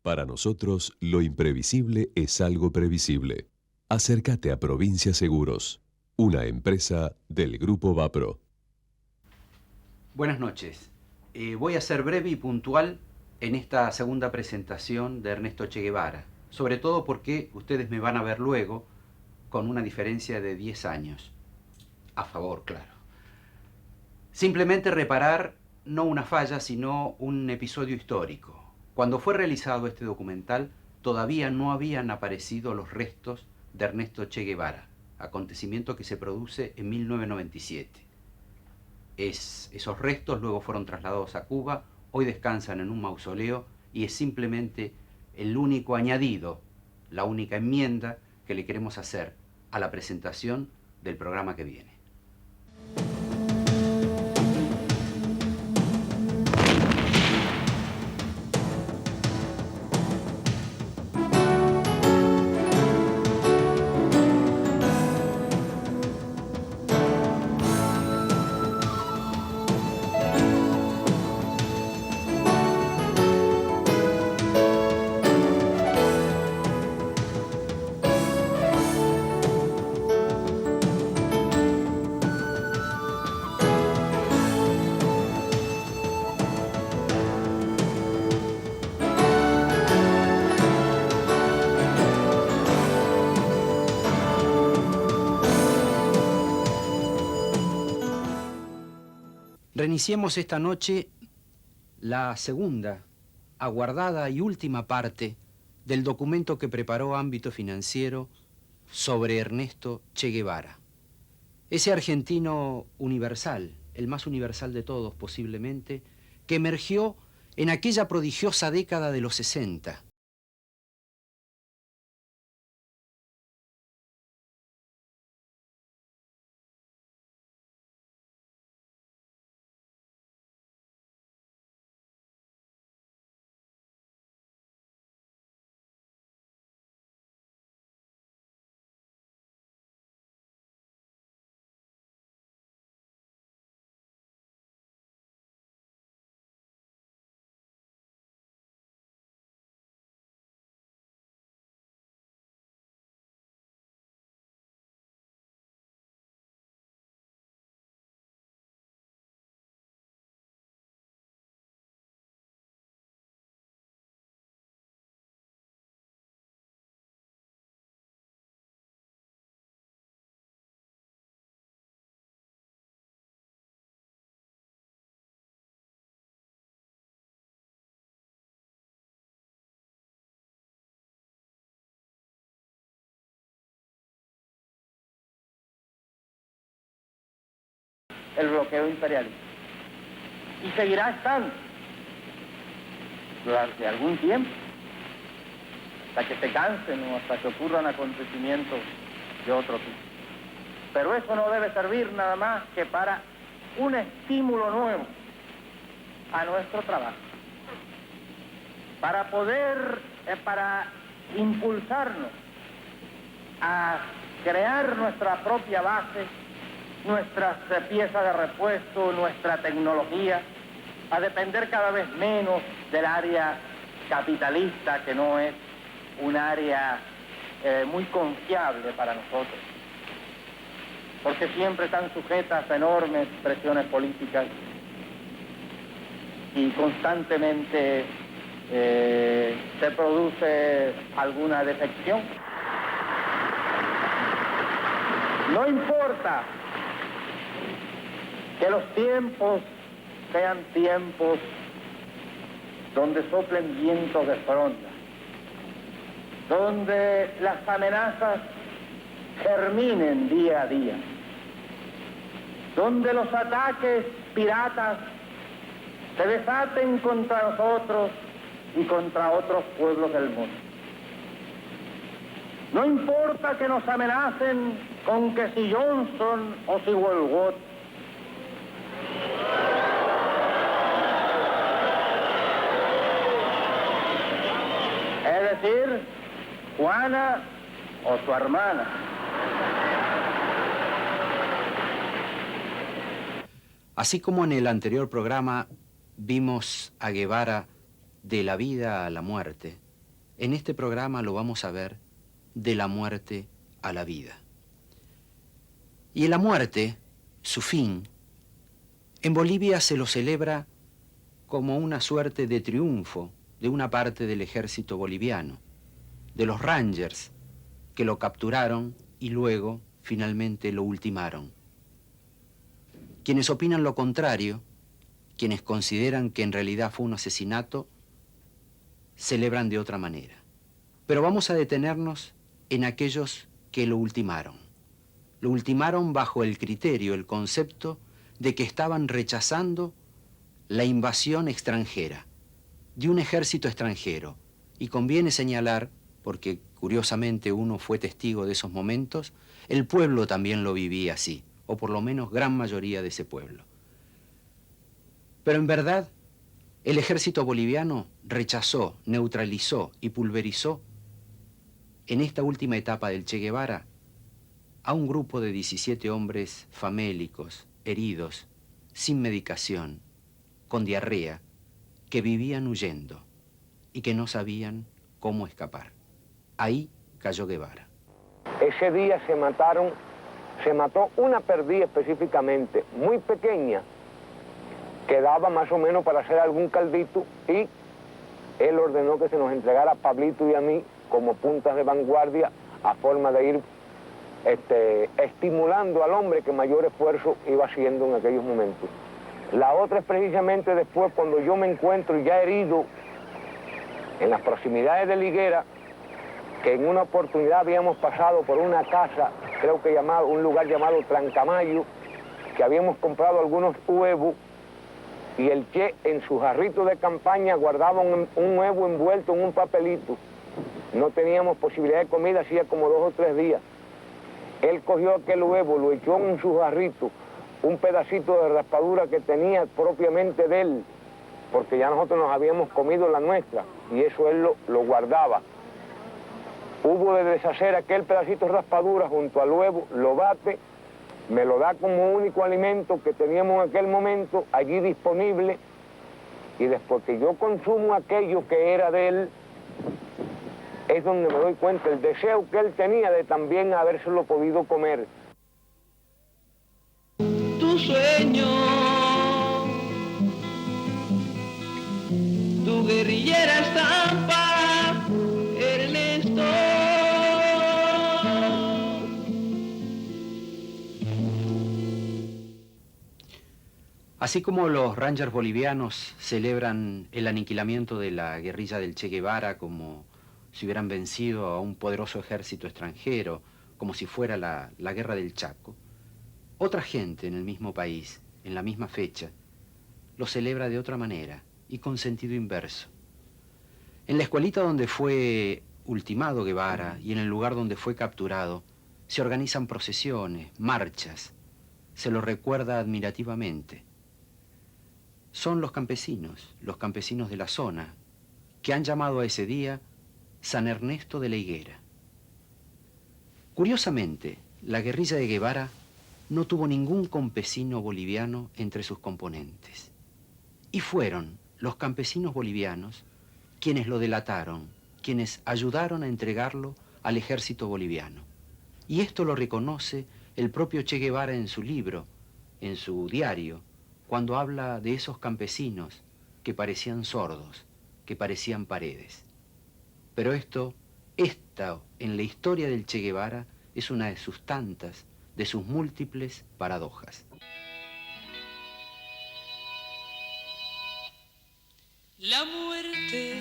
Para nosotros, lo imprevisible es algo previsible. Acércate a Provincia Seguros, una empresa del Grupo Vapro. Buenas noches. Voy a ser breve y puntual en esta segunda presentación de Ernesto Che Guevara, sobre todo porque ustedes me van a ver luego con una diferencia de 10 años. A favor, claro. Simplemente reparar no una falla, sino un episodio histórico. Cuando fue realizado este documental, todavía no habían aparecido los restos de Ernesto Che Guevara, acontecimiento que se produce en 1997. Esos restos luego fueron trasladados a Cuba, hoy descansan en un mausoleo y es simplemente el único añadido, la única enmienda que le queremos hacer a la presentación del programa que viene. Reiniciemos esta noche la segunda, aguardada y última parte del documento que preparó Ámbito Financiero sobre Ernesto Che Guevara. Ese argentino universal, el más universal de todos posiblemente, que emergió en aquella prodigiosa década de los 60. El bloqueo imperialista. Y seguirá estando durante algún tiempo, hasta que se cansen o hasta que ocurran acontecimientos de otro tipo. Pero eso no debe servir nada más que para un estímulo nuevo a nuestro trabajo, para poder, para impulsarnos a crear nuestra propia base, nuestras piezas de repuesto, nuestra tecnología, a depender cada vez menos del área capitalista, que no es un área muy confiable para nosotros, porque siempre están sujetas a enormes presiones políticas y constantemente se produce alguna defección. No importa que los tiempos sean tiempos donde soplen vientos de fronda, donde las amenazas germinen día a día, donde los ataques piratas se desaten contra nosotros y contra otros pueblos del mundo. No importa que nos amenacen con que si Johnson o si Wolcott, es decir, Juana o su hermana. Así como en el anterior programa vimos a Guevara de la vida a la muerte, En este programa lo vamos a ver de la muerte a la vida. Y la muerte, su fin, en Bolivia se lo celebra como una suerte de triunfo de una parte del ejército boliviano, de los Rangers, que lo capturaron y luego finalmente lo ultimaron. Quienes opinan lo contrario, quienes consideran que en realidad fue un asesinato, celebran de otra manera. Pero vamos a detenernos en aquellos que lo ultimaron. Lo ultimaron bajo el criterio, el concepto de que estaban rechazando la invasión extranjera, de un ejército extranjero. Y conviene señalar, porque curiosamente uno fue testigo de esos momentos, el pueblo también lo vivía así, o por lo menos gran mayoría de ese pueblo. Pero en verdad, el ejército boliviano rechazó, neutralizó y pulverizó en esta última etapa del Che Guevara a un grupo de 17 hombres famélicos, heridos, sin medicación, con diarrea, que vivían huyendo y que no sabían cómo escapar. Ahí cayó Guevara. Ese día se mató una perdí específicamente, muy pequeña, que daba más o menos para hacer algún caldito, y él ordenó que se nos entregara a Pablito y a mí como puntas de vanguardia, a forma de ir estimulando al hombre que mayor esfuerzo iba haciendo en aquellos momentos. La otra es precisamente después, cuando yo me encuentro ya herido en las proximidades de Liguera, que en una oportunidad habíamos pasado por una casa, creo que un lugar llamado Trancamayo, que habíamos comprado algunos huevos, y el Che en su jarrito de campaña guardaba un huevo envuelto en un papelito. No teníamos posibilidad de comida hacía como 2 o 3 días. Él cogió aquel huevo, lo echó en su jarrito, un pedacito de raspadura que tenía propiamente de él, porque ya nosotros nos habíamos comido la nuestra, y eso él lo guardaba. Hubo de deshacer aquel pedacito de raspadura junto al huevo, lo bate, me lo da como único alimento que teníamos en aquel momento allí disponible, y después que yo consumo aquello que era de él, es donde me doy cuenta el deseo que él tenía de también habérselo podido comer. Tu sueño, tu guerrillera estampa, Ernesto. Así como los Rangers bolivianos celebran el aniquilamiento de la guerrilla del Che Guevara como si hubieran vencido a un poderoso ejército extranjero, como si fuera la guerra del Chaco, otra gente en el mismo país, en la misma fecha, lo celebra de otra manera y con sentido inverso. En la escuelita donde fue ultimado Guevara y en el lugar donde fue capturado, se organizan procesiones, marchas, se lo recuerda admirativamente. Son los campesinos de la zona, que han llamado a ese día San Ernesto de la Higuera. Curiosamente, la guerrilla de Guevara no tuvo ningún campesino boliviano entre sus componentes. Y fueron los campesinos bolivianos quienes lo delataron, quienes ayudaron a entregarlo al ejército boliviano. Y esto lo reconoce el propio Che Guevara en su libro, en su diario, cuando habla de esos campesinos que parecían sordos, que parecían paredes. Pero esta en la historia del Che Guevara es una de sus tantas, de sus múltiples paradojas. La muerte,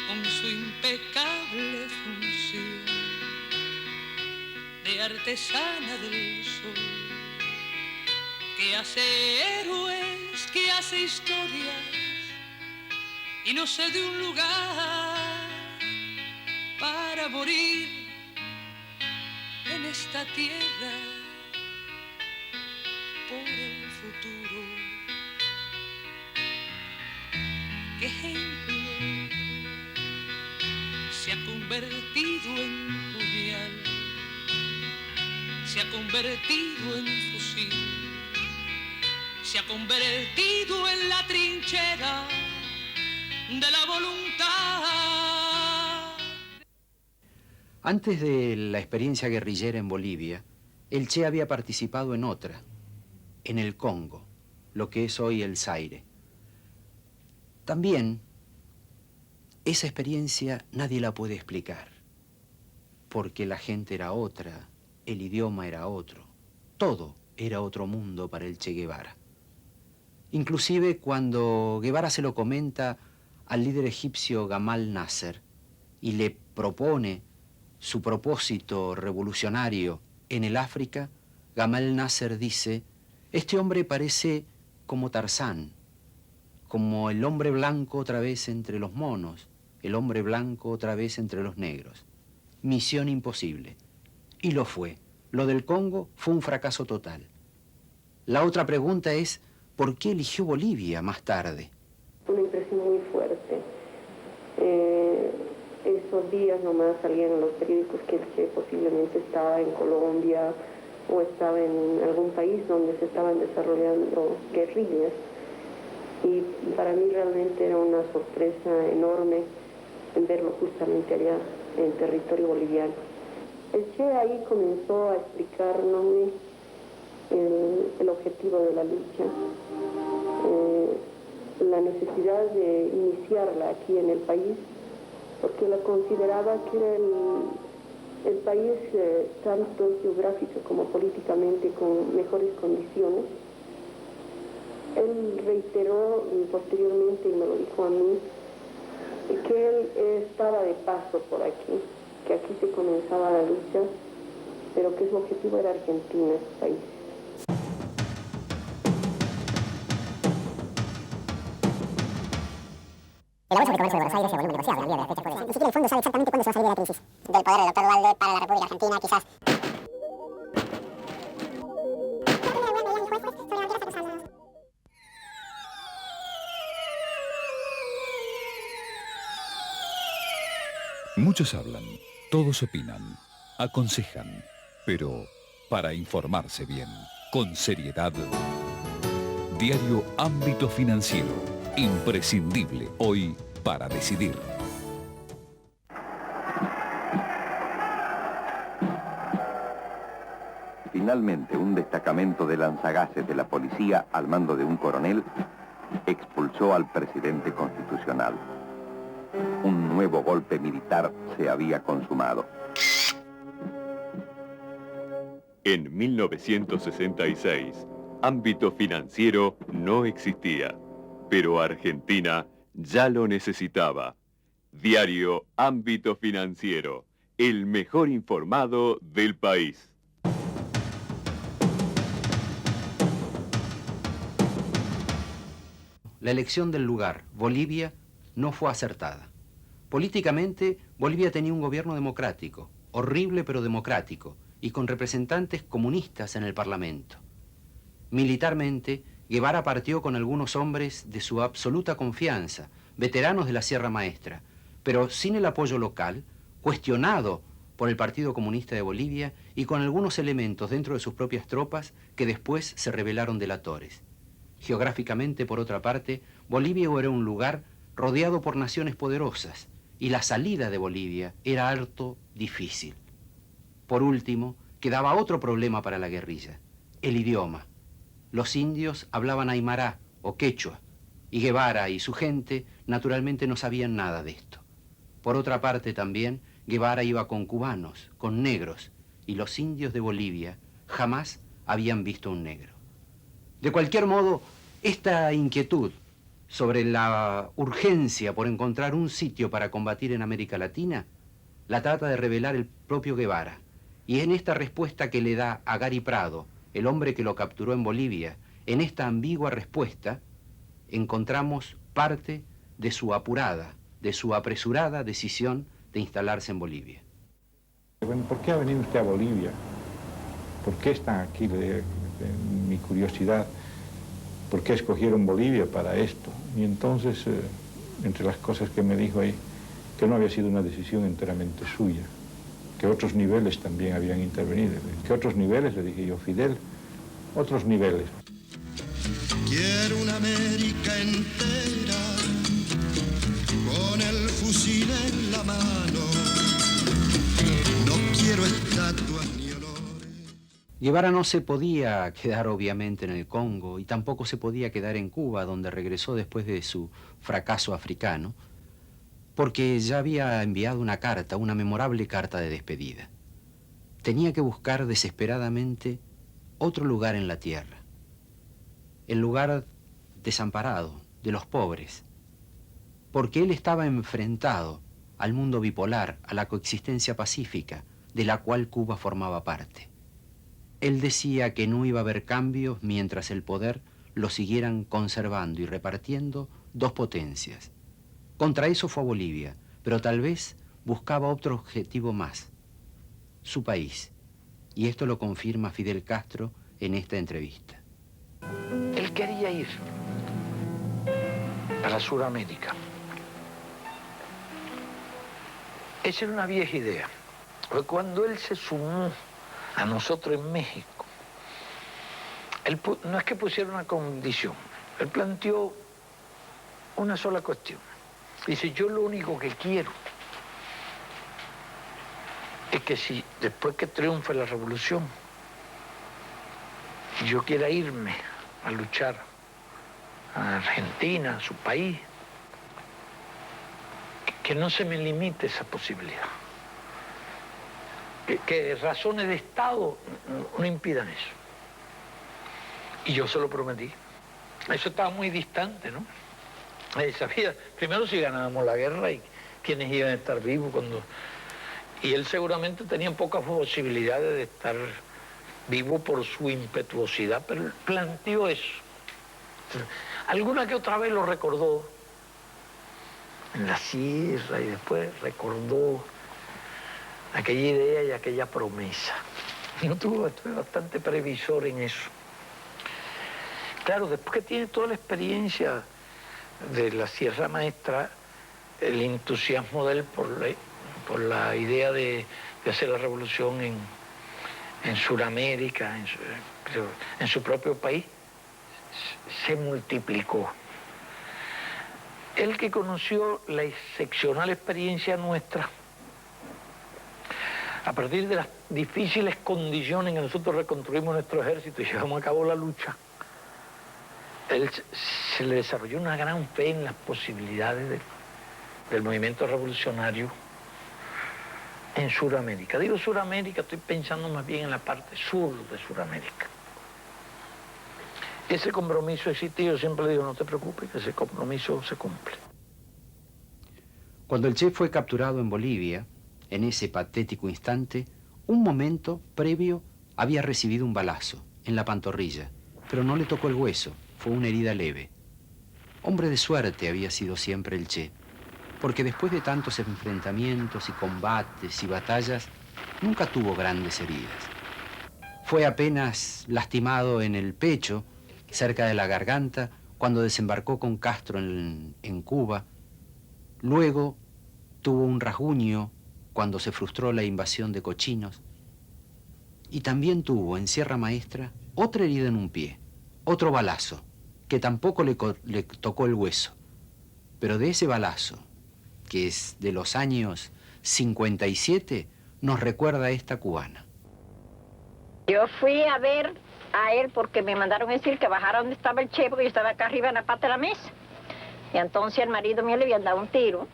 con su impecable función de artesana del sol, que hace héroes, que hace historias, y no sé de un lugar para morir en esta tierra por el futuro. ¿Qué ejemplo se ha convertido en puñal? Se ha convertido en fusil, se ha convertido en la trinchera de la voluntad. Antes de la experiencia guerrillera en Bolivia, el Che había participado en otra, en el Congo, lo que es hoy el Zaire. También, esa experiencia nadie la puede explicar, porque la gente era otra, el idioma era otro, todo era otro mundo para el Che Guevara. Inclusive cuando Guevara se lo comenta al líder egipcio Gamal Nasser y le propone su propósito revolucionario en el África, Gamal Nasser dice: este hombre parece como Tarzán, como el hombre blanco otra vez entre los monos, el hombre blanco otra vez entre los negros. Misión imposible. Y lo fue. Lo del Congo fue un fracaso total. La otra pregunta es, ¿por qué eligió Bolivia más tarde? Una impresión muy fuerte. Esos días nomás salían en los periódicos que el Che posiblemente estaba en Colombia o estaba en algún país donde se estaban desarrollando guerrillas. Y para mí realmente era una sorpresa enorme en verlo justamente allá en territorio boliviano. El Che ahí comenzó a explicarnos el objetivo de la lucha, la necesidad de iniciarla aquí en el país, porque la consideraba que era el país, tanto geográfico como políticamente, con mejores condiciones. Él reiteró posteriormente, y me lo dijo a mí, que él estaba de paso por aquí, que aquí se comenzaba la lucha, pero que su objetivo era Argentina, su país. El abuso de comercio de Buenos Aires se volvió negociable. La fecha fue ni siquiera el fondo sabe exactamente cuándo se va a salir de la crisis. Del poder del doctor Duhalde para la República Argentina, quizás. Muchos hablan, todos opinan, aconsejan, pero para informarse bien, con seriedad. Diario Ámbito Financiero, imprescindible hoy para decidir. Finalmente, un destacamento de lanzagases de la policía, al mando de un coronel, expulsó al presidente constitucional. Un nuevo golpe militar se había consumado. En 1966, Ámbito Financiero no existía, pero Argentina ya lo necesitaba. Diario Ámbito Financiero, el mejor informado del país. La elección del lugar, Bolivia, no fue acertada. Políticamente, Bolivia tenía un gobierno democrático, horrible pero democrático, y con representantes comunistas en el Parlamento. Militarmente, Guevara partió con algunos hombres de su absoluta confianza, veteranos de la Sierra Maestra, pero sin el apoyo local, cuestionado por el Partido Comunista de Bolivia y con algunos elementos dentro de sus propias tropas que después se revelaron delatores. Geográficamente, por otra parte, Bolivia era un lugar rodeado por naciones poderosas, y la salida de Bolivia era harto difícil. Por último, quedaba otro problema para la guerrilla, el idioma. Los indios hablaban aymara o quechua, y Guevara y su gente naturalmente no sabían nada de esto. Por otra parte también, Guevara iba con cubanos, con negros, y los indios de Bolivia jamás habían visto un negro. De cualquier modo, esta inquietud sobre la urgencia por encontrar un sitio para combatir en América Latina, la trata de revelar el propio Guevara. Y en esta respuesta que le da a Gary Prado, el hombre que lo capturó en Bolivia, en esta ambigua respuesta, encontramos parte de su apurada, de su apresurada decisión de instalarse en Bolivia. Bueno, ¿por qué ha venido usted a Bolivia? ¿Por qué están aquí? Mi curiosidad. ¿Por qué escogieron Bolivia para esto? Y entonces, entre las cosas que me dijo ahí, que no había sido una decisión enteramente suya, que otros niveles también habían intervenido. ¿Qué otros niveles? Le dije yo, Fidel, otros niveles. Quiero una América entera fusil en la mano. No quiero estatuas ni olores. Guevara no se podía quedar obviamente en el Congo y tampoco se podía quedar en Cuba, donde regresó después de su fracaso africano, porque ya había enviado una carta, una memorable carta de despedida. Tenía que buscar desesperadamente otro lugar en la tierra, el lugar desamparado de los pobres, porque él estaba enfrentado al mundo bipolar, a la coexistencia pacífica, de la cual Cuba formaba parte. Él decía que no iba a haber cambios mientras el poder lo siguieran conservando y repartiendo dos potencias. Contra eso fue a Bolivia, pero tal vez buscaba otro objetivo más, su país. Y esto lo confirma Fidel Castro en esta entrevista. Él quería ir para Sudamérica. Esa era una vieja idea. Porque cuando él se sumó a nosotros en México, él no es que pusiera una condición, él planteó una sola cuestión. Dice, yo lo único que quiero es que si después que triunfe la revolución, yo quiera irme a luchar a Argentina, a su país, que no se me limite esa posibilidad. Que razones de Estado no impidan eso. Y yo se lo prometí. Eso estaba muy distante, ¿no? Sabía, primero si ganábamos la guerra y quiénes iban a estar vivos cuando... Y él seguramente tenía pocas posibilidades de estar vivo por su impetuosidad, pero él planteó eso. Alguna que otra vez lo recordó en la sierra y después recordó aquella idea y aquella promesa. Yo estuve bastante previsor en eso. Claro, después que tiene toda la experiencia de la Sierra Maestra, el entusiasmo de él por la idea de hacer la revolución en Sudamérica, en su propio país, se multiplicó. Él que conoció la excepcional experiencia nuestra, a partir de las difíciles condiciones en que nosotros reconstruimos nuestro ejército y llevamos a cabo la lucha, él se le desarrolló una gran fe en las posibilidades del movimiento revolucionario en Sudamérica. Digo Sudamérica, estoy pensando más bien en la parte sur de Sudamérica. Ese compromiso existe y yo siempre le digo, no te preocupes, que ese compromiso se cumple. Cuando el Che fue capturado en Bolivia, en ese patético instante, un momento previo había recibido un balazo en la pantorrilla, pero no le tocó el hueso, fue una herida leve. Hombre de suerte había sido siempre el Che, porque después de tantos enfrentamientos y combates y batallas, nunca tuvo grandes heridas. Fue apenas lastimado en el pecho, cerca de la garganta, cuando desembarcó con Castro en Cuba. Luego tuvo un rasguño cuando se frustró la invasión de Cochinos. Y también tuvo en Sierra Maestra otra herida en un pie, otro balazo, que tampoco le tocó el hueso. Pero de ese balazo, que es de los años 57, nos recuerda esta cubana. Yo fui a ver a él porque me mandaron decir que bajara donde estaba el Che, porque yo estaba acá arriba en la pata de la mesa. Y entonces el marido mío le había dado un tiro.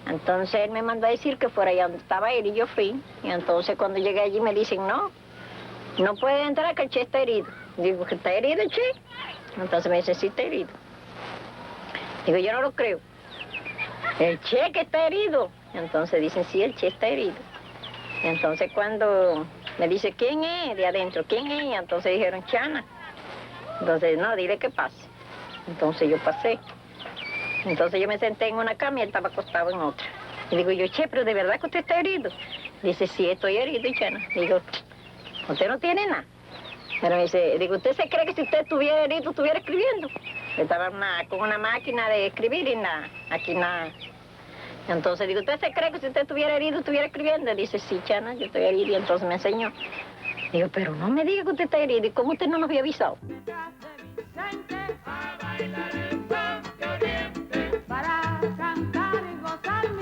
Entonces él me mandó a decir que fuera allá donde estaba él y yo fui. Y entonces cuando llegué allí me dicen, no puede entrar que el Che está herido. Digo, ¿que está herido el Che? Entonces me dice, sí, está herido. Digo, yo no lo creo. El Che que está herido. Entonces dicen, sí, el Che está herido. Y entonces cuando me dice, ¿quién es? De adentro, ¿quién es? Entonces dijeron, Chana. Entonces, no, dile que pase. Entonces yo pasé. Entonces yo me senté en una cama y él estaba acostado en otra. Y digo yo, Che, pero ¿de verdad que usted está herido? Dice, sí, estoy herido, Chana. Digo, usted no tiene nada. Pero me dice, digo, ¿usted se cree que si usted estuviera herido, estuviera escribiendo? Estaba con una máquina de escribir y nada, aquí nada. Entonces digo, ¿usted se cree que si usted estuviera herido, estuviera escribiendo? Dice, sí, Chana, yo estoy herido. Y entonces me enseñó. Digo, pero no me diga que usted está herido. ¿Y cómo usted no nos había avisado? Para cantar y gozar.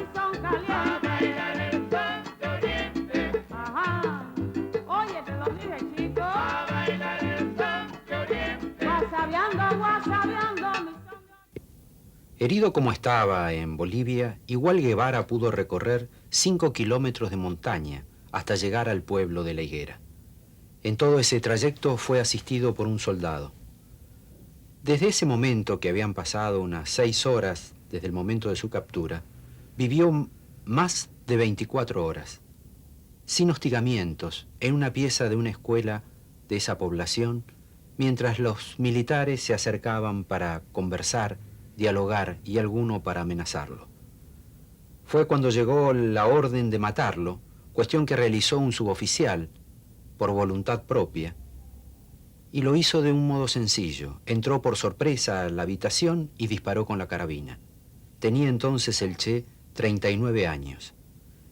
Herido como estaba en Bolivia, igual Guevara pudo recorrer 5 kilómetros de montaña hasta llegar al pueblo de La Higuera. En todo ese trayecto fue asistido por un soldado. Desde ese momento, que habían pasado unas 6 horas desde el momento de su captura, vivió más de 24 horas, sin hostigamientos, en una pieza de una escuela de esa población, mientras los militares se acercaban para conversar, dialogar y alguno para amenazarlo. Fue cuando llegó la orden de matarlo, cuestión que realizó un suboficial por voluntad propia, y lo hizo de un modo sencillo. Entró por sorpresa a la habitación y disparó con la carabina. Tenía entonces el Che 39 años.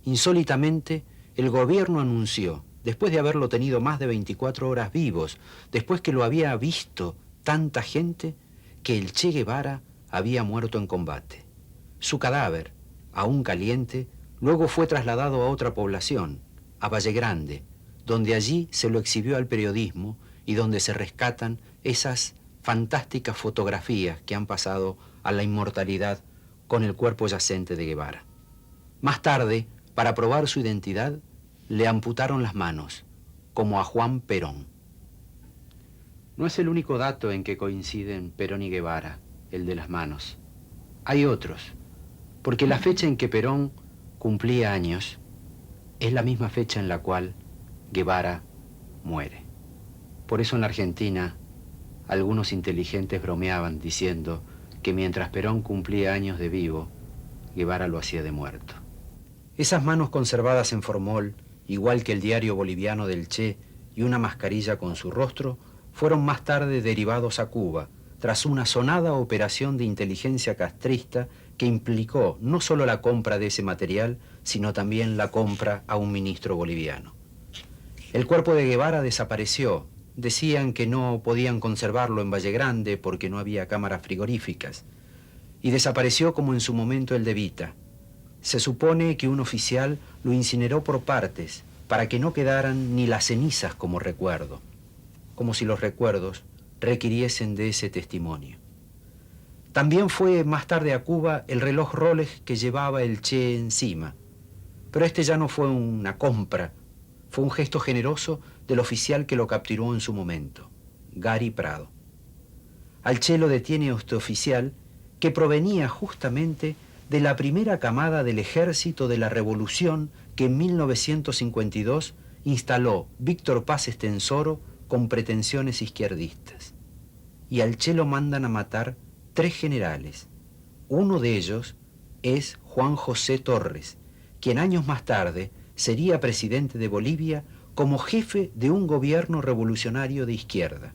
Insólitamente, el gobierno anunció, después de haberlo tenido más de 24 horas vivos, después que lo había visto tanta gente, que el Che Guevara había muerto en combate. Su cadáver, aún caliente, luego fue trasladado a otra población, a Valle Grande, donde allí se lo exhibió al periodismo y donde se rescatan esas fantásticas fotografías que han pasado a la inmortalidad con el cuerpo yacente de Guevara. Más tarde, para probar su identidad, le amputaron las manos, como a Juan Perón. No es el único dato en que coinciden Perón y Guevara, el de las manos. Hay otros, porque la fecha en que Perón cumplía años es la misma fecha en la cual Guevara muere. Por eso en la Argentina algunos inteligentes bromeaban diciendo que mientras Perón cumplía años de vivo, Guevara lo hacía de muerto. Esas manos conservadas en formol, igual que el diario boliviano del Che y una mascarilla con su rostro, fueron más tarde derivados a Cuba, tras una sonada operación de inteligencia castrista que implicó no solo la compra de ese material, sino también la compra a un ministro boliviano. El cuerpo de Guevara desapareció. Decían que no podían conservarlo en Valle Grande porque no había cámaras frigoríficas. Y desapareció como en su momento el de Vita. Se supone que un oficial lo incineró por partes para que no quedaran ni las cenizas como recuerdo, como si los recuerdos requiriesen de ese testimonio. También fue más tarde a Cuba el reloj Rolex que llevaba el Che encima, pero este ya no fue una compra, fue un gesto generoso del oficial que lo capturó en su momento, Gary Prado. Al Che lo detiene este oficial que provenía justamente de la primera camada del ejército de la revolución que en 1952 instaló Víctor Paz Estenssoro con pretensiones izquierdistas. Y al Che lo mandan a matar 3 generales. Uno de ellos es Juan José Torres, quien años más tarde sería presidente de Bolivia como jefe de un gobierno revolucionario de izquierda.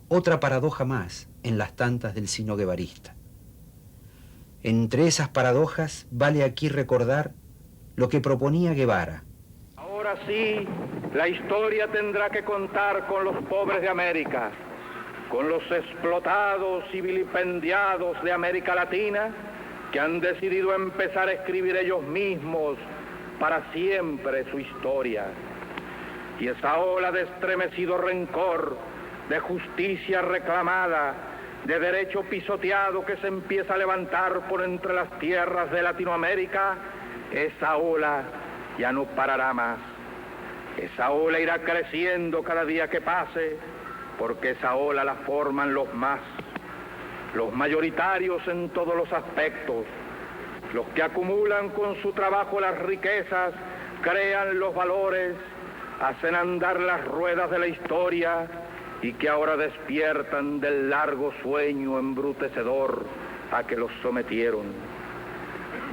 Otra paradoja más en las tantas del sino guevarista. Entre esas paradojas vale aquí recordar lo que proponía Guevara. Ahora sí, la historia tendrá que contar con los pobres de América, con los explotados y vilipendiados de América Latina, que han decidido empezar a escribir ellos mismos para siempre su historia. Y esa ola de estremecido rencor, de justicia reclamada, de derecho pisoteado que se empieza a levantar por entre las tierras de Latinoamérica, esa ola ya no parará más. Esa ola irá creciendo cada día que pase, porque esa ola la forman los mayoritarios en todos los aspectos, los que acumulan con su trabajo las riquezas, crean los valores, hacen andar las ruedas de la historia y que ahora despiertan del largo sueño embrutecedor a que los sometieron.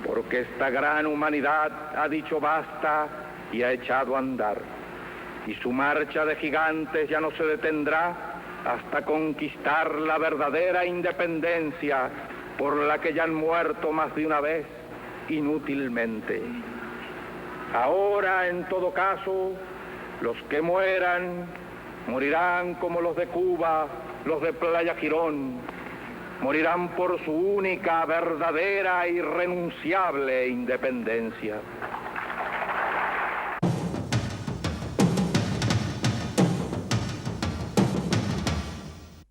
Porque esta gran humanidad ha dicho basta y ha echado a andar. Y su marcha de gigantes ya no se detendrá hasta conquistar la verdadera independencia por la que ya han muerto más de una vez inútilmente. Ahora, en todo caso, los que mueran, morirán como los de Cuba, los de Playa Girón, morirán por su única, verdadera e irrenunciable independencia.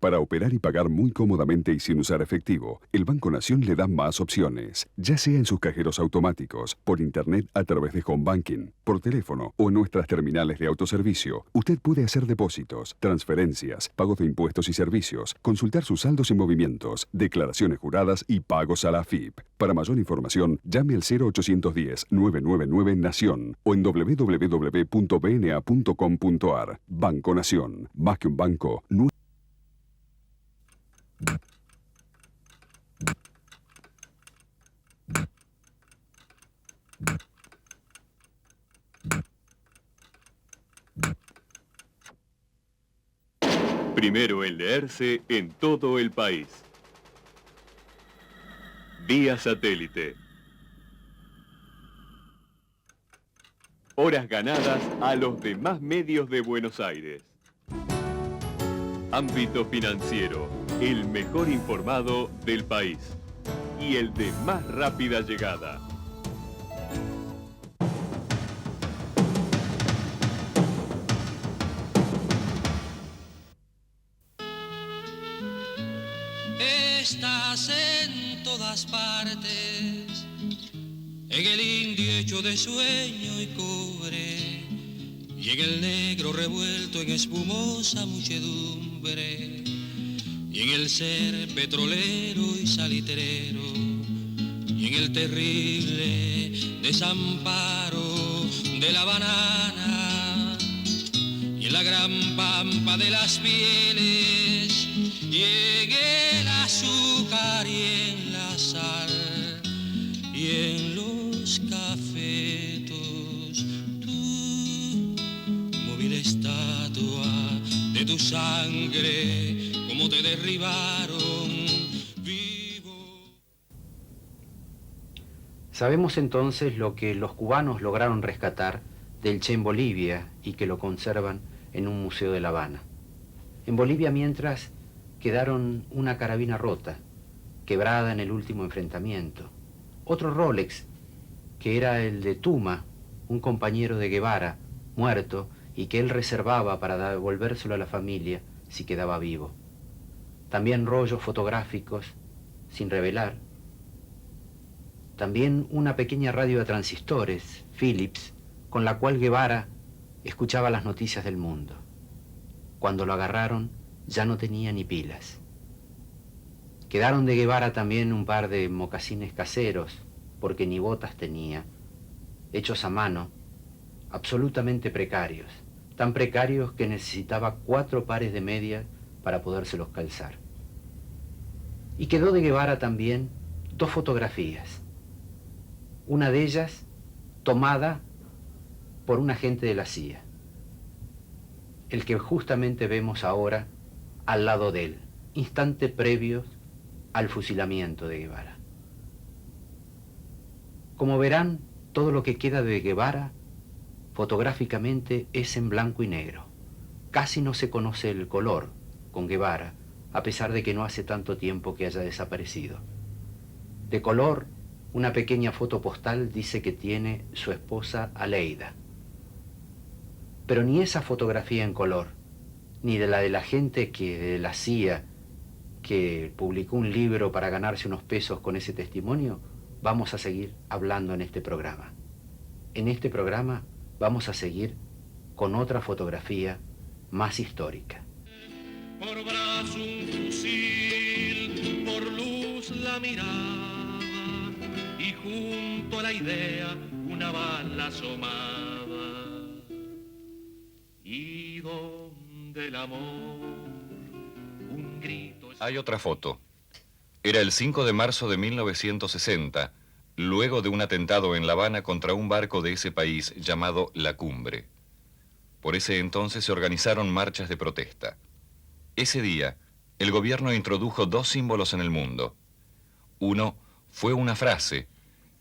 Para operar y pagar muy cómodamente y sin usar efectivo, el Banco Nación le da más opciones, ya sea en sus cajeros automáticos, por internet a través de Home Banking, por teléfono o en nuestras terminales de autoservicio. Usted puede hacer depósitos, transferencias, pagos de impuestos y servicios, consultar sus saldos y movimientos, declaraciones juradas y pagos a la AFIP. Para mayor información, llame al 0810-999 Nación o en www.bna.com.ar. Banco Nación. Más que un banco, Primero en leerse en todo el país. Vía satélite. Horas ganadas a los demás medios de Buenos Aires. Ámbito financiero, el mejor informado del país y el de más rápida llegada. Estás en todas partes, en el indio hecho de sueño y cobre, y en el negro revuelto en espumosa muchedumbre, y en el ser petrolero y salitrero, y en el terrible desamparo de la banana, y en la gran pampa de las pieles, y en el azúcar y en la sal, y en los cafetos, tú, móvil estatua de tu sangre, como te derribaron vivo. Sabemos entonces lo que los cubanos lograron rescatar del Che en Bolivia y que lo conservan en un museo de La Habana. En Bolivia, mientras, quedaron una carabina rota, quebrada en el último enfrentamiento. Otro Rolex, que era el de Tuma, un compañero de Guevara, muerto, y que él reservaba para devolvérselo a la familia si quedaba vivo. También rollos fotográficos, sin revelar. También una pequeña radio de transistores, Philips, con la cual Guevara escuchaba las noticias del mundo. Cuando lo agarraron, ya no tenía ni pilas. Quedaron de Guevara también un par de mocasines caseros, porque ni botas tenía, hechos a mano, absolutamente precarios, tan precarios que necesitaba 4 pares de medias para podérselos calzar. Y quedó de Guevara también 2 fotografías, una de ellas tomada por un agente de la CIA, el que justamente vemos ahora al lado de él, instante previo al fusilamiento de Guevara. Como verán, todo lo que queda de Guevara fotográficamente es en blanco y negro. Casi no se conoce el color con Guevara, a pesar de que no hace tanto tiempo que haya desaparecido. De color, una pequeña foto postal dice que tiene su esposa Aleida. Pero ni esa fotografía en color, ni de la gente que de la CIA, que publicó un libro para ganarse unos pesos con ese testimonio, vamos a seguir hablando en este programa. En este programa vamos a seguir con otra fotografía más histórica. Por brazo un fusil, por luz la mirada, y junto a la idea una bala asomada. Y donde el amor, un grito... Hay otra foto. Era el 5 de marzo de 1960, luego de un atentado en La Habana contra un barco de ese país llamado La Cumbre. Por ese entonces se organizaron marchas de protesta. Ese día, el gobierno introdujo 2 símbolos en el mundo. Uno fue una frase,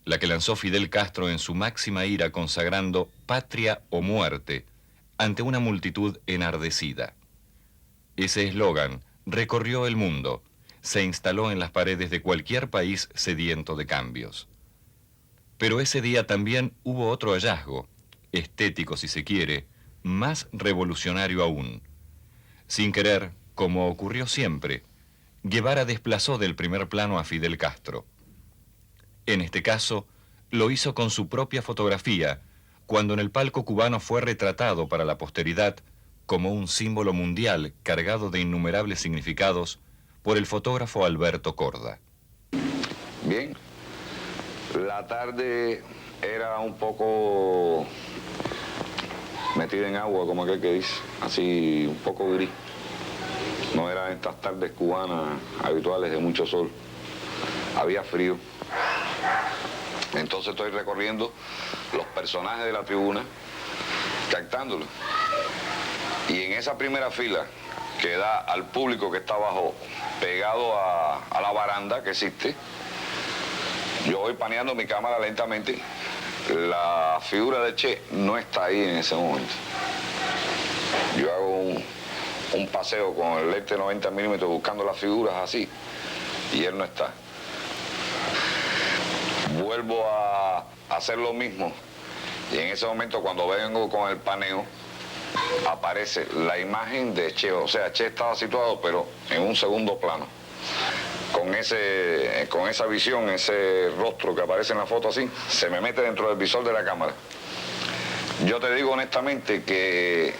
la que lanzó Fidel Castro en su máxima ira consagrando patria o muerte ante una multitud enardecida. Ese eslogan recorrió el mundo, se instaló en las paredes de cualquier país sediento de cambios. Pero ese día también hubo otro hallazgo, estético si se quiere, más revolucionario aún. Sin querer, Como ocurrió siempre, Guevara desplazó del primer plano a Fidel Castro. En este caso, lo hizo con su propia fotografía, cuando en el palco cubano fue retratado para la posteridad como un símbolo mundial cargado de innumerables significados por el fotógrafo Alberto Korda. Bien, la tarde era un poco metida en agua, como aquel que dice, así un poco gris. No eran estas tardes cubanas habituales de mucho sol. Había frío. Entonces estoy recorriendo los personajes de la tribuna, captándolos. Y en esa primera fila que da al público que está abajo, pegado a la baranda que existe, yo voy paneando mi cámara lentamente. La figura de Che no está ahí en ese momento. Yo hago un paseo con el lente 90 milímetros buscando las figuras así, y él no está. Vuelvo a hacer lo mismo, y en ese momento, cuando vengo con el paneo, aparece la imagen de Che. O sea, Che estaba situado, pero en un segundo plano. Con esa visión, ese rostro que aparece en la foto así, se me mete dentro del visor de la cámara. Yo te digo honestamente que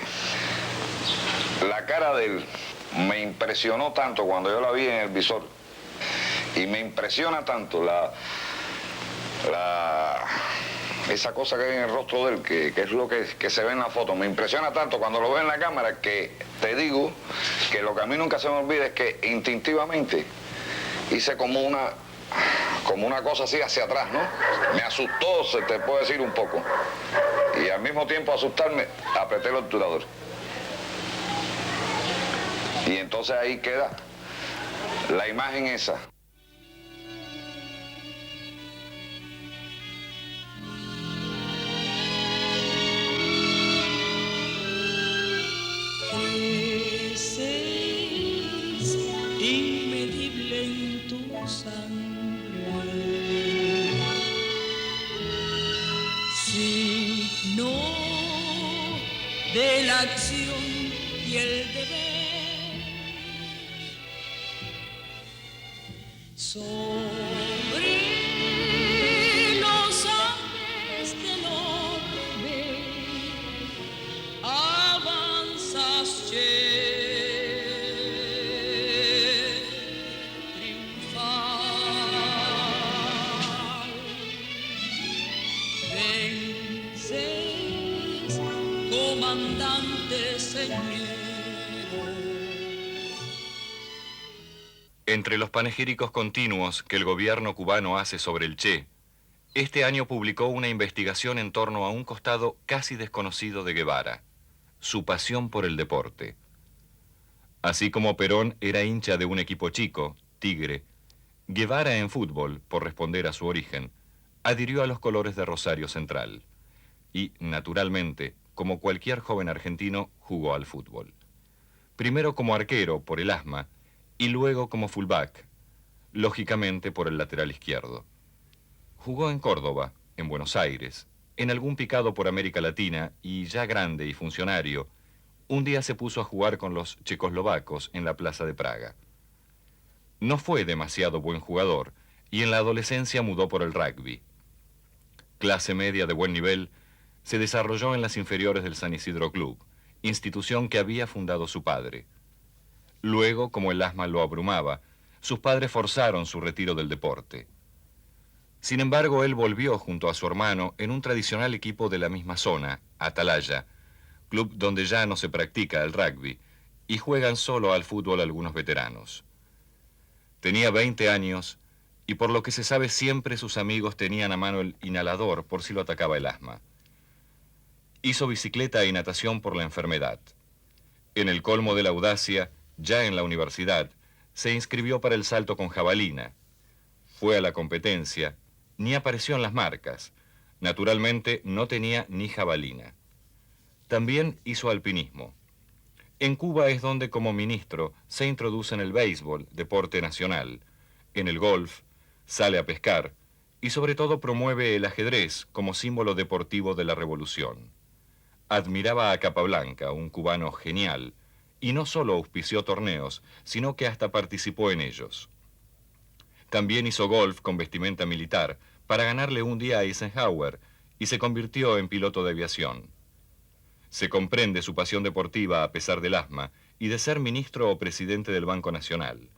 la cara de él me impresionó tanto cuando yo la vi en el visor, y me impresiona tanto esa cosa que hay en el rostro de él, que es lo que se ve en la foto. Me impresiona tanto cuando lo veo en la cámara, que te digo que lo que a mí nunca se me olvida es que instintivamente hice como una cosa así hacia atrás, ¿no? Me asustó, se te puede decir, un poco. Y al mismo tiempo asustarme, apreté el obturador. Y entonces ahí queda la imagen esa. Creces inmedible en tu sangre, signo de la acción y el deber. Sobre los Andes del orbe avanzas, Che, triunfal. Vences, comandante señero. Entre los panegíricos continuos que el gobierno cubano hace sobre el Che, este año publicó una investigación en torno a un costado casi desconocido de Guevara, su pasión por el deporte. Así como Perón era hincha de un equipo chico, Tigre, Guevara en fútbol, por responder a su origen, adhirió a los colores de Rosario Central y, naturalmente, como cualquier joven argentino, jugó al fútbol. Primero como arquero, por el asma, y luego como fullback, lógicamente por el lateral izquierdo. Jugó en Córdoba, en Buenos Aires, en algún picado por América Latina, y ya grande y funcionario, un día se puso a jugar con los checoslovacos en la Plaza de Praga. No fue demasiado buen jugador, y en la adolescencia mudó por el rugby. Clase media de buen nivel, se desarrolló en las inferiores del San Isidro Club, institución que había fundado su padre. Luego, como el asma lo abrumaba, sus padres forzaron su retiro del deporte. Sin embargo, él volvió junto a su hermano en un tradicional equipo de la misma zona, Atalaya, club donde ya no se practica el rugby, y juegan solo al fútbol algunos veteranos. Tenía 20 años, y por lo que se sabe siempre sus amigos tenían a mano el inhalador por si lo atacaba el asma. Hizo bicicleta y natación por la enfermedad. En el colmo de la audacia, ya en la universidad, se inscribió para el salto con jabalina. Fue a la competencia, ni apareció en las marcas. Naturalmente no tenía ni jabalina. También hizo alpinismo. En Cuba es donde como ministro se introduce en el béisbol, deporte nacional, en el golf, sale a pescar y sobre todo promueve el ajedrez como símbolo deportivo de la revolución. Admiraba a Capablanca, un cubano genial, y no solo auspició torneos, sino que hasta participó en ellos. También hizo golf con vestimenta militar para ganarle un día a Eisenhower y se convirtió en piloto de aviación. Se comprende su pasión deportiva a pesar del asma y de ser ministro o presidente del Banco Nacional.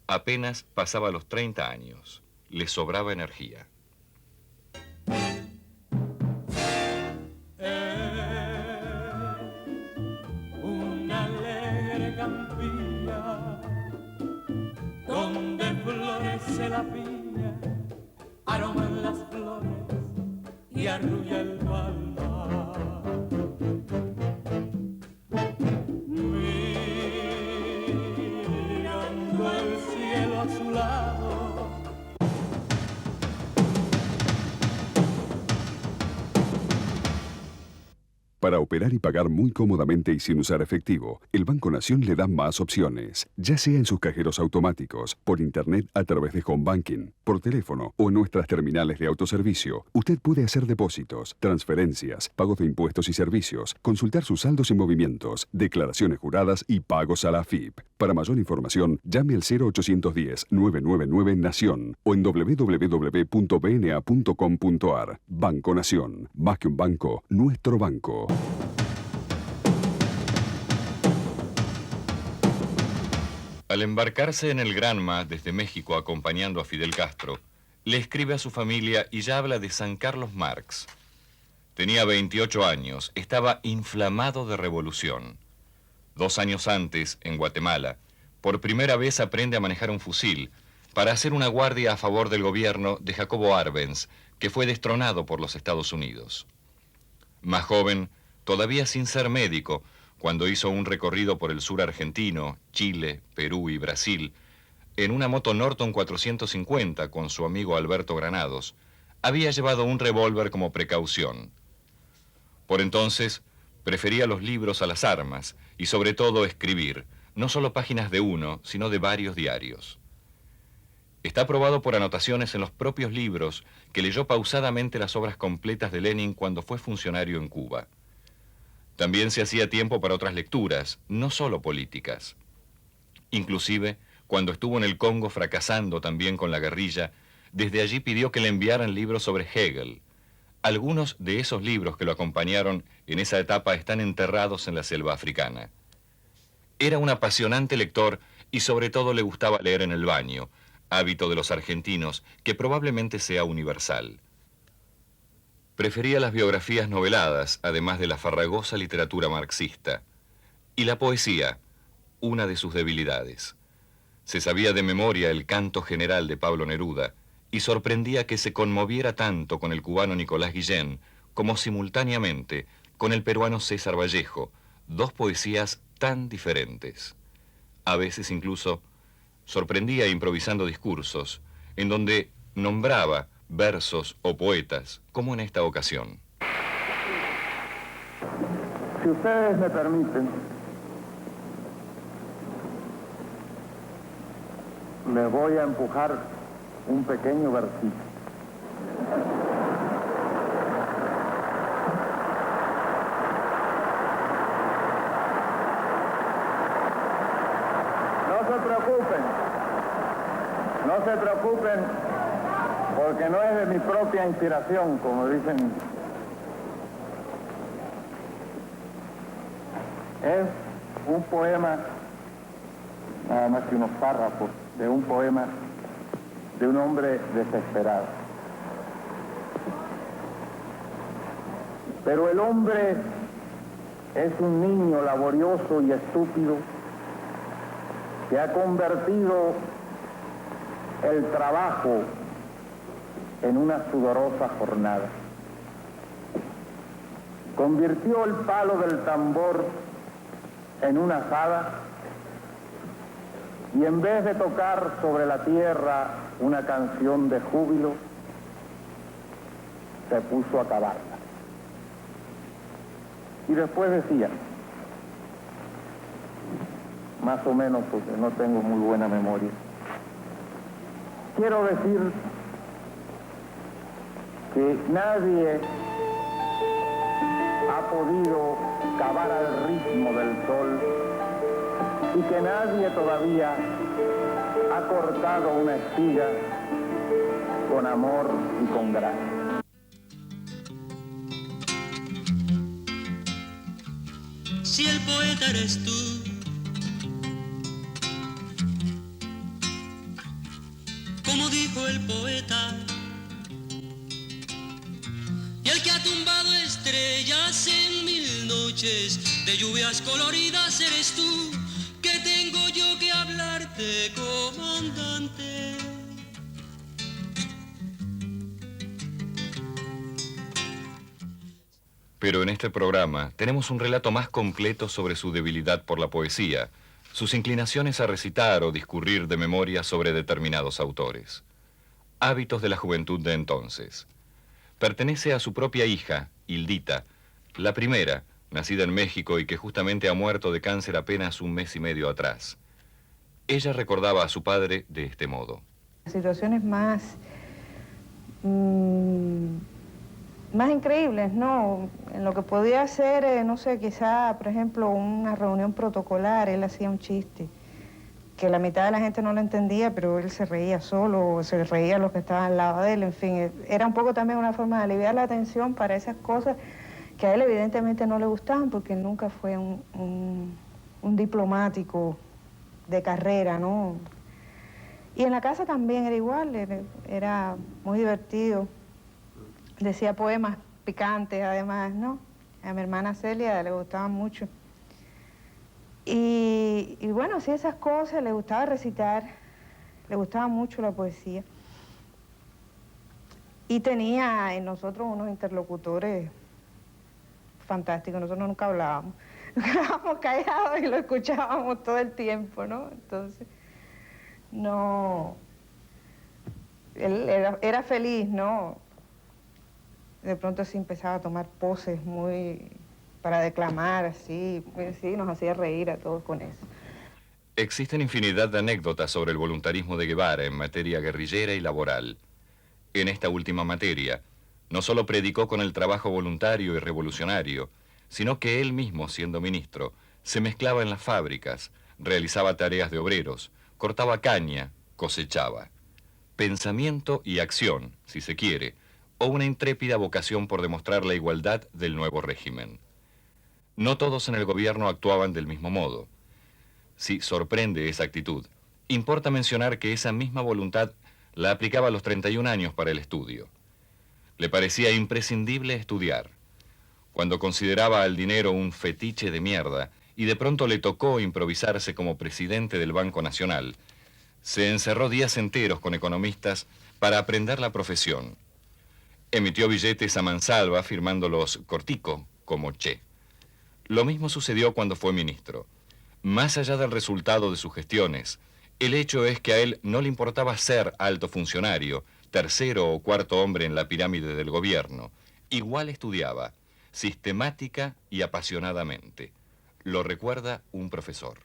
Apenas pasaba los 30 años. Le sobraba energía. Una alegre campilla donde florece la piña, aroman las flores y arrulla el palmar. Mirando el cielo azulado, Para operar y pagar muy cómodamente y sin usar efectivo, el Banco Nación le da más opciones, ya sea en sus cajeros automáticos, por internet a través de Home Banking, por teléfono o en nuestras terminales de autoservicio. Usted puede hacer depósitos, transferencias, pagos de impuestos y servicios, consultar sus saldos y movimientos, declaraciones juradas y pagos a la AFIP. Para mayor información, llame al 0810-999 Nación o en www.bna.com.ar. Banco Nación. Más que un banco, nuestro banco. Al embarcarse en el Granma desde México acompañando a Fidel Castro, le escribe a su familia y ya habla de San Carlos Marx. Tenía 28 años, estaba inflamado de revolución. 2 años antes, en Guatemala, por primera vez aprende a manejar un fusil para hacer una guardia a favor del gobierno de Jacobo Arbenz, que fue destronado por los Estados Unidos. Más joven, todavía sin ser médico, cuando hizo un recorrido por el sur argentino, Chile, Perú y Brasil, en una moto Norton 450 con su amigo Alberto Granados, había llevado un revólver como precaución. Por entonces, prefería los libros a las armas y sobre todo escribir, no solo páginas de uno, sino de varios diarios. Está probado por anotaciones en los propios libros que leyó pausadamente las obras completas de Lenin cuando fue funcionario en Cuba. También se hacía tiempo para otras lecturas, no solo políticas. Inclusive, cuando estuvo en el Congo fracasando también con la guerrilla, desde allí pidió que le enviaran libros sobre Hegel. Algunos de esos libros que lo acompañaron en esa etapa están enterrados en la selva africana. Era un apasionante lector y sobre todo le gustaba leer en el baño, hábito de los argentinos que probablemente sea universal. Prefería las biografías noveladas, además de la farragosa literatura marxista. Y la poesía, una de sus debilidades. Se sabía de memoria el canto general de Pablo Neruda y sorprendía que se conmoviera tanto con el cubano Nicolás Guillén como simultáneamente con el peruano César Vallejo, 2 poesías tan diferentes. A veces incluso sorprendía improvisando discursos en donde nombraba versos o poetas, como en esta ocasión. Si ustedes me permiten, les voy a empujar un pequeño versito. No se preocupen, porque no es de mi propia inspiración, como dicen. Es un poema, nada más que unos párrafos, de un poema de un hombre desesperado. Pero el hombre es un niño laborioso y estúpido que ha convertido el trabajo en una sudorosa jornada. Convirtió el palo del tambor en una azada y en vez de tocar sobre la tierra una canción de júbilo, se puso a cavarla. Y después decía, más o menos porque no tengo muy buena memoria, quiero decir que nadie ha podido cavar al ritmo del sol y que nadie todavía ha cortado una espiga con amor y con gracia. Si el poeta eres tú, como dijo el poeta, y el que ha tumbado estrellas en 1000 noches de lluvias coloridas eres tú, que tengo yo que hablarte, comandante. Pero en este programa tenemos un relato más completo sobre su debilidad por la poesía, sus inclinaciones a recitar o discurrir de memoria sobre determinados autores. Hábitos de la juventud de entonces. Pertenece a su propia hija, Hildita, la primera, nacida en México y que justamente ha muerto de cáncer apenas 1 mes y medio atrás. Ella recordaba a su padre de este modo. Situaciones más increíbles, ¿no? En lo que podía hacer, no sé, quizá, por ejemplo, una reunión protocolar, él hacía un chiste, que la mitad de la gente no lo entendía, pero él se reía solo, o se reía los que estaban al lado de él, en fin, era un poco también una forma de aliviar la tensión para esas cosas que a él evidentemente no le gustaban, porque nunca fue un diplomático de carrera, ¿no? Y en la casa también era igual, era muy divertido. Decía poemas picantes, además, ¿no? A mi hermana Celia le gustaban mucho. Y bueno, sí, esas cosas, le gustaba recitar, le gustaba mucho la poesía. Y tenía en nosotros unos interlocutores fantásticos, nosotros nunca hablábamos. Nos quedábamos callados y lo escuchábamos todo el tiempo, ¿no? Entonces, no... Él era feliz, ¿no? De pronto sí empezaba a tomar poses para declamar, así, nos hacía reír a todos con eso. Existen infinidad de anécdotas sobre el voluntarismo de Guevara en materia guerrillera y laboral. En esta última materia, no solo predicó con el trabajo voluntario y revolucionario, sino que él mismo, siendo ministro, se mezclaba en las fábricas, realizaba tareas de obreros, cortaba caña, cosechaba. Pensamiento y acción, si se quiere, o una intrépida vocación por demostrar la igualdad del nuevo régimen. No todos en el gobierno actuaban del mismo modo. Si sorprende esa actitud, importa mencionar que esa misma voluntad la aplicaba a los 31 años para el estudio. Le parecía imprescindible estudiar. Cuando consideraba al dinero un fetiche de mierda y de pronto le tocó improvisarse como presidente del Banco Nacional, se encerró días enteros con economistas para aprender la profesión. Emitió billetes a mansalva firmándolos cortico, como Che. Lo mismo sucedió cuando fue ministro. Más allá del resultado de sus gestiones, el hecho es que a él no le importaba ser alto funcionario, tercero o cuarto hombre en la pirámide del gobierno. Igual estudiaba, sistemática y apasionadamente. Lo recuerda un profesor.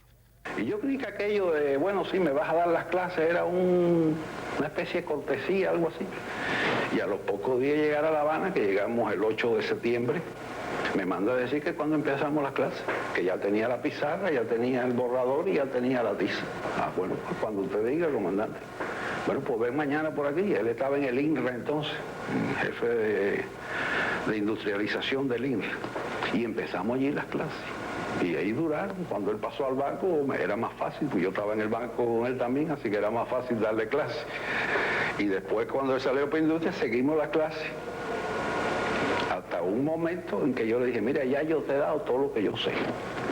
Y yo creí que aquello de, bueno, sí, me vas a dar las clases, era una especie de cortesía, algo así. Y a los pocos días de llegar a La Habana, que llegamos el 8 de septiembre, me manda a decir que cuando empezamos las clases, que ya tenía la pizarra, ya tenía el borrador y ya tenía la tiza. Ah, bueno, pues cuando usted diga, comandante. Bueno, pues ven mañana por aquí. Él estaba en el INRA entonces, jefe de industrialización del INRA. Y empezamos allí las clases. Y ahí duraron. Cuando él pasó al banco, era más fácil, pues yo estaba en el banco con él también, así que era más fácil darle clase. Y después, cuando él salió para industria, seguimos las clases. Hasta un momento en que yo le dije, mira, ya yo te he dado todo lo que yo sé.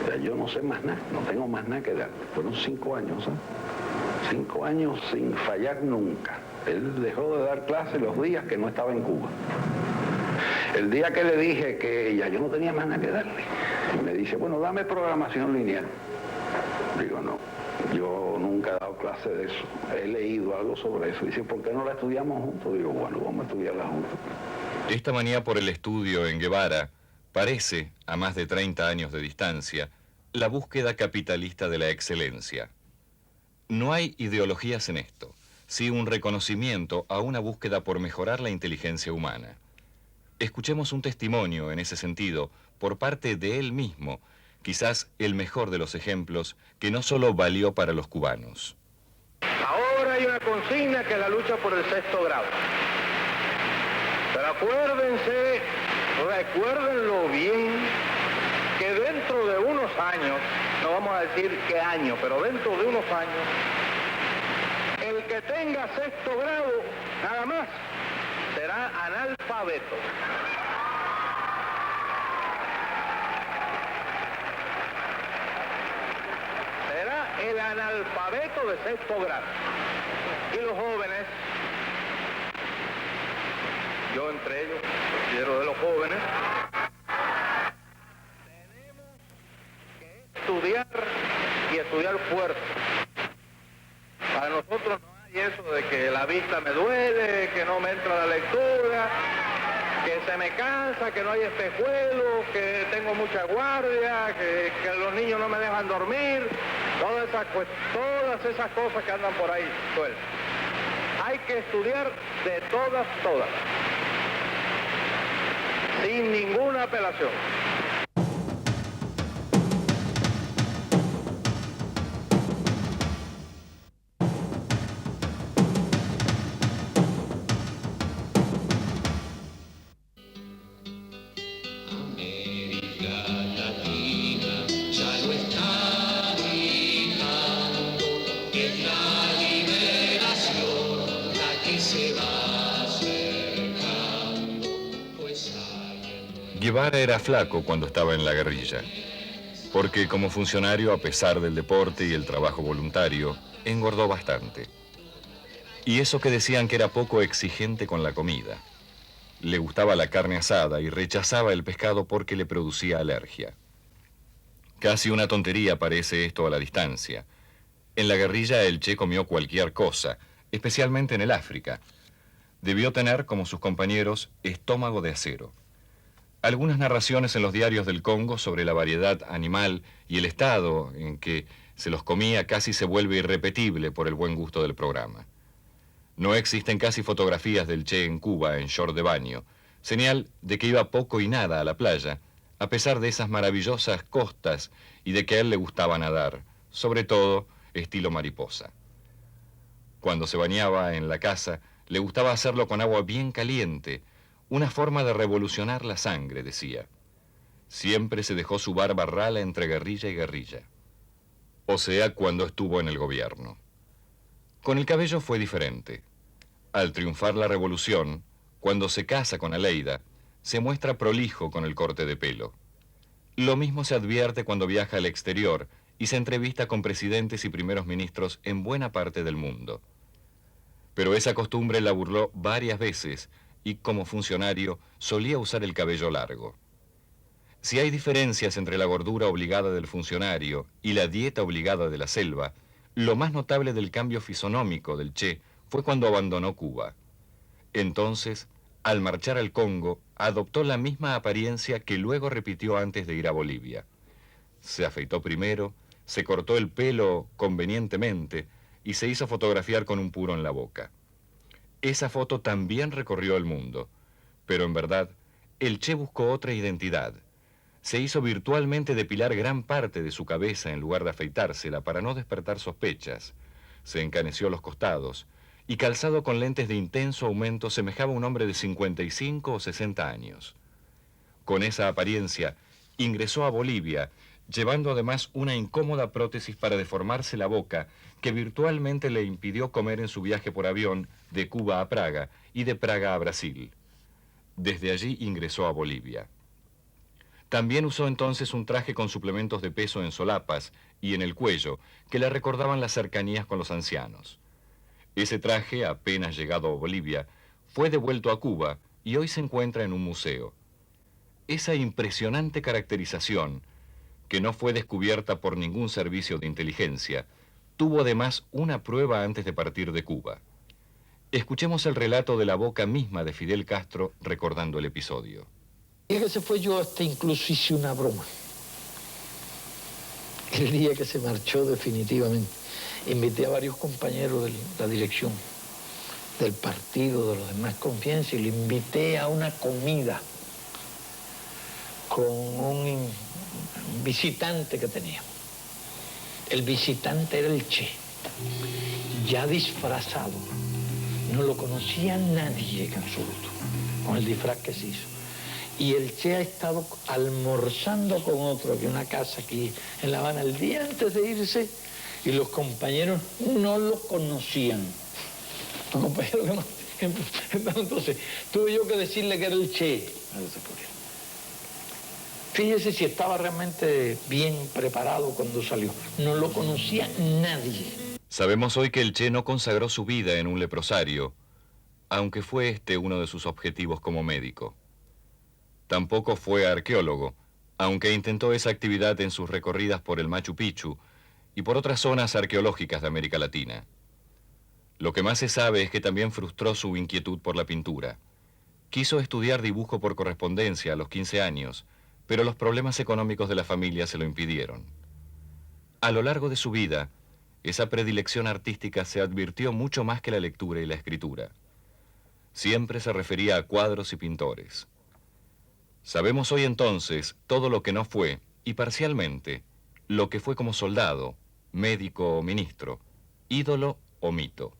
Ya yo no sé más nada, no tengo más nada que dar. Fueron 5 años, ¿sabes? 5 años sin fallar nunca. Él dejó de dar clases los días que no estaba en Cuba. El día que le dije que ya yo no tenía más nada que darle, me dice, bueno, dame programación lineal. Digo, no, yo nunca he dado clase de eso. He leído algo sobre eso. Dice, ¿por qué no la estudiamos juntos? Digo, bueno, vamos a estudiarla juntos. Esta manía por el estudio en Guevara parece, a más de 30 años de distancia, la búsqueda capitalista de la excelencia. No hay ideologías en esto, sí un reconocimiento a una búsqueda por mejorar la inteligencia humana. Escuchemos un testimonio en ese sentido por parte de él mismo, quizás el mejor de los ejemplos que no solo valió para los cubanos. Ahora hay una consigna que es la lucha por el 6º grado. Pero acuérdense, recuérdenlo bien, que dentro de unos años, no vamos a decir qué año, pero dentro de unos años, el que tenga 6º grado, nada más, será analfabeto. Será el analfabeto de 6º grado. Y los jóvenes, yo entre ellos, considero de los jóvenes, tenemos que estudiar y estudiar fuerte. Para nosotros no hay eso de que la vista me duele, que no me entra la lectura, que se me cansa, que no hay espejuelos, que tengo mucha guardia, que los niños no me dejan dormir, todas esas cosas que andan por ahí sueltas. Hay que estudiar de todas, sin ninguna apelación. Guevara era flaco cuando estaba en la guerrilla, porque como funcionario, a pesar del deporte y el trabajo voluntario, engordó bastante. Y eso que decían que era poco exigente con la comida. Le gustaba la carne asada y rechazaba el pescado porque le producía alergia. Casi una tontería parece esto a la distancia. En la guerrilla el Che comió cualquier cosa, especialmente en el África. Debió tener, como sus compañeros, estómago de acero. Algunas narraciones en los diarios del Congo sobre la variedad animal y el estado en que se los comía casi se vuelve irrepetible por el buen gusto del programa. No existen casi fotografías del Che en Cuba en short de baño, señal de que iba poco y nada a la playa, a pesar de esas maravillosas costas y de que a él le gustaba nadar, sobre todo estilo mariposa. Cuando se bañaba en la casa, le gustaba hacerlo con agua bien caliente, una forma de revolucionar la sangre, decía. Siempre se dejó su barba rala entre guerrilla y guerrilla. O sea, cuando estuvo en el gobierno. Con el cabello fue diferente. Al triunfar la revolución, cuando se casa con Aleida, se muestra prolijo con el corte de pelo. Lo mismo se advierte cuando viaja al exterior y se entrevista con presidentes y primeros ministros en buena parte del mundo. Pero esa costumbre la burló varias veces y como funcionario solía usar el cabello largo. Si hay diferencias entre la gordura obligada del funcionario y la dieta obligada de la selva, lo más notable del cambio fisonómico del Che fue cuando abandonó Cuba. Entonces, al marchar al Congo, adoptó la misma apariencia que luego repitió antes de ir a Bolivia. Se afeitó primero, se cortó el pelo convenientemente y se hizo fotografiar con un puro en la boca. Esa foto también recorrió el mundo, pero en verdad, el Che buscó otra identidad. Se hizo virtualmente depilar gran parte de su cabeza en lugar de afeitársela para no despertar sospechas. Se encaneció los costados y calzado con lentes de intenso aumento semejaba un hombre de 55 o 60 años. Con esa apariencia, ingresó a Bolivia, llevando además una incómoda prótesis para deformarse la boca que virtualmente le impidió comer en su viaje por avión de Cuba a Praga y de Praga a Brasil. Desde allí ingresó a Bolivia. También usó entonces un traje con suplementos de peso en solapas y en el cuello que le recordaban las cercanías con los ancianos. Ese traje, apenas llegado a Bolivia, fue devuelto a Cuba y hoy se encuentra en un museo. Esa impresionante caracterización, que no fue descubierta por ningún servicio de inteligencia, tuvo además una prueba antes de partir de Cuba. Escuchemos el relato de la boca misma de Fidel Castro recordando el episodio. El día que se fue yo hasta incluso hice una broma. El día que se marchó definitivamente, invité a varios compañeros de la dirección del partido, de los demás confianza, y le invité a una comida con un un visitante que teníamos. El visitante era el Che, ya disfrazado. No lo conocía nadie en absoluto, con el disfraz que se hizo. Y el Che ha estado almorzando con otro en una casa aquí en La Habana el día antes de irse, y los compañeros no lo conocían. Los compañeros entonces tuve yo que decirle que era el Che. Fíjese si estaba realmente bien preparado cuando salió. No lo conocía nadie. Sabemos hoy que el Che no consagró su vida en un leprosario, aunque fue este uno de sus objetivos como médico. Tampoco fue arqueólogo, aunque intentó esa actividad en sus recorridas por el Machu Picchu y por otras zonas arqueológicas de América Latina. Lo que más se sabe es que también frustró su inquietud por la pintura. Quiso estudiar dibujo por correspondencia a los 15 años, pero los problemas económicos de la familia se lo impidieron. A lo largo de su vida, esa predilección artística se advirtió mucho más que la lectura y la escritura. Siempre se refería a cuadros y pintores. Sabemos hoy entonces todo lo que no fue, y parcialmente, lo que fue como soldado, médico o ministro, ídolo o mito.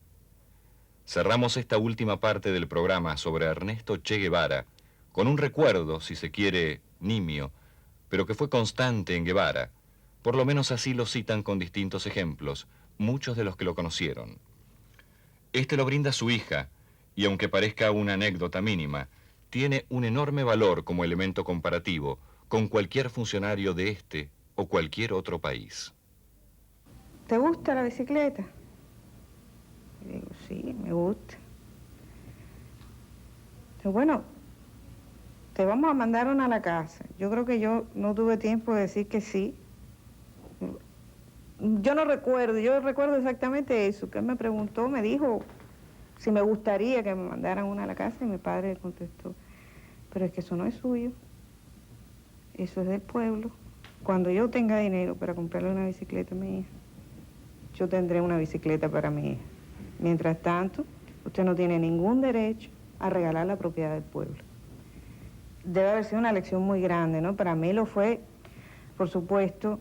Cerramos esta última parte del programa sobre Ernesto Che Guevara con un recuerdo, si se quiere, nimio, pero que fue constante en Guevara. Por lo menos así lo citan con distintos ejemplos, muchos de los que lo conocieron. Este lo brinda su hija, y aunque parezca una anécdota mínima, tiene un enorme valor como elemento comparativo con cualquier funcionario de este o cualquier otro país. ¿Te gusta la bicicleta? Y digo, sí, me gusta. Pero bueno, te vamos a mandar una a la casa. Yo creo que yo no tuve tiempo de decir que sí. Yo no recuerdo, yo recuerdo exactamente eso, que él me preguntó, me dijo si me gustaría que me mandaran una a la casa, y mi padre contestó, pero es que eso no es suyo, eso es del pueblo. Cuando yo tenga dinero para comprarle una bicicleta a mi hija, yo tendré una bicicleta para mi hija. Mientras tanto, usted no tiene ningún derecho a regalar la propiedad del pueblo. Debe haber sido una lección muy grande, ¿no? Para mí lo fue, por supuesto,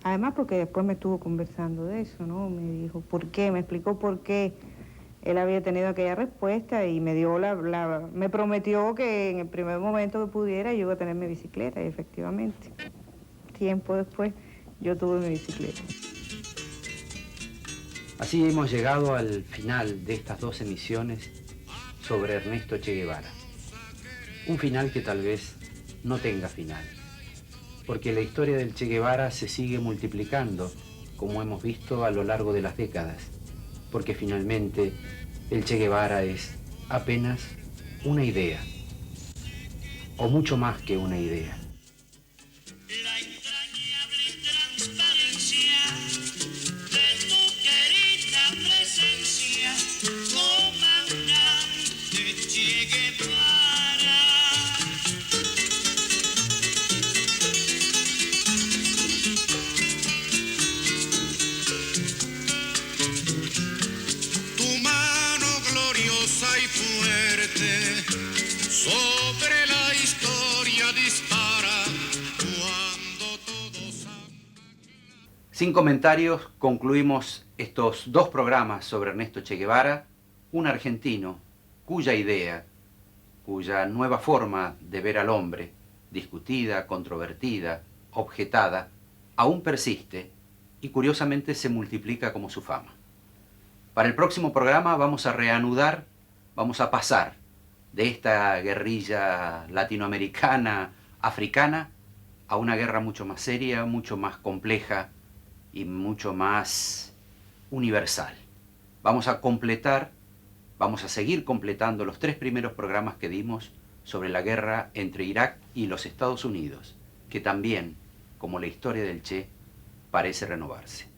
además porque después me estuvo conversando de eso, ¿no? Me dijo por qué, me explicó por qué él había tenido aquella respuesta, y me dio me prometió que en el primer momento que pudiera yo iba a tener mi bicicleta, y efectivamente, tiempo después, yo tuve mi bicicleta. Así hemos llegado al final de estas dos emisiones sobre Ernesto Che Guevara. Un final que tal vez no tenga final, porque la historia del Che Guevara se sigue multiplicando, como hemos visto a lo largo de las décadas, porque finalmente el Che Guevara es apenas una idea, o mucho más que una idea. Sobre la historia dispara cuando todos... Sin comentarios, concluimos estos dos programas sobre Ernesto Che Guevara, un argentino cuya idea, cuya nueva forma de ver al hombre, discutida, controvertida, objetada, aún persiste y curiosamente se multiplica como su fama. Para el próximo programa vamos a reanudar, vamos a pasar de esta guerrilla latinoamericana, africana, a una guerra mucho más seria, mucho más compleja y mucho más universal. Vamos a completar, vamos a seguir completando los 3 primeros programas que dimos sobre la guerra entre Irak y los Estados Unidos, que también, como la historia del Che, parece renovarse.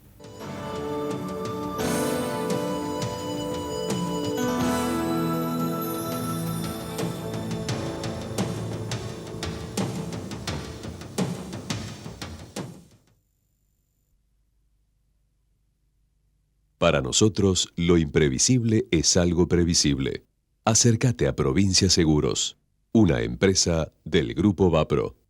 Para nosotros, lo imprevisible es algo previsible. Acércate a Provincia Seguros. una empresa del Grupo Vapro.